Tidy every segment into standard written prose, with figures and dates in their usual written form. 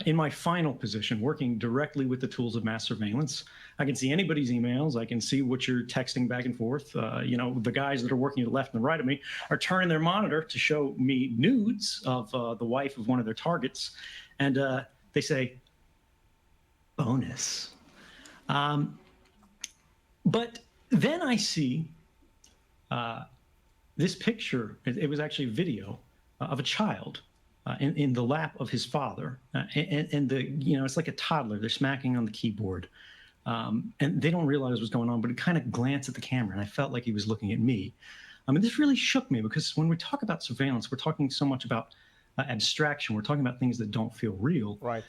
in my final position, working directly with the tools of mass surveillance. I can see anybody's emails. I can see what you're texting back and forth. The guys that are working to the left and the right of me are turning their monitor to show me nudes of the wife of one of their targets. And they say, bonus. But then I see this picture. It was actually a video of a child in the lap of his father, and it's like a toddler. They're smacking on the keyboard, and they don't realize what's going on. But it kind of glanced at the camera, and I felt like he was looking at me. I mean, this really shook me, because when we talk about surveillance, we're talking so much about abstraction. We're talking about things that don't feel real. Right.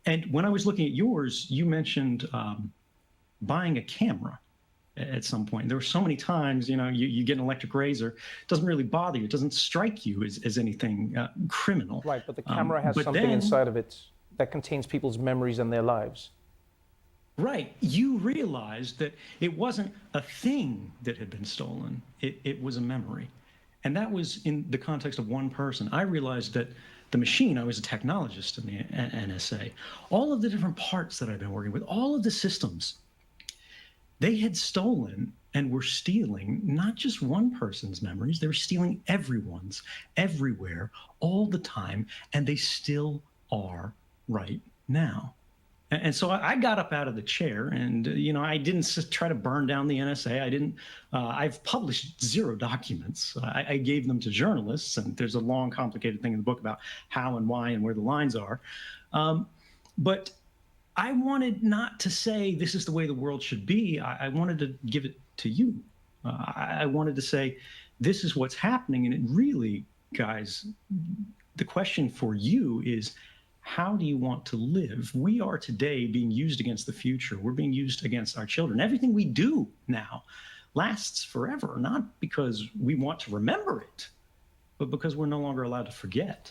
And when I was looking at yours, you mentioned buying a camera at some point. There were so many times, you get an electric razor, it doesn't really bother you. It doesn't strike you as anything criminal. Right, but the camera has something inside of it that contains people's memories and their lives. Right. You realized that it wasn't a thing that had been stolen. It was a memory. And that was in the context of one person. I realized that the machine, I was a technologist in the NSA, all of the different parts that I've been working with, all of the systems, they had stolen and were stealing not just one person's memories, they were stealing everyone's, everywhere, all the time, and they still are right now. And so I got up out of the chair, and I didn't try to burn down the NSA. I've published 0 documents. I gave them to journalists, and there's a long, complicated thing in the book about how and why and where the lines are. But I wanted not to say this is the way the world should be. I wanted to give it to you. I wanted to say this is what's happening. And it really, guys, the question for you is, how do you want to live? We are today being used against the future. We're being used against our children. Everything we do now lasts forever, not because we want to remember it, but because we're no longer allowed to forget.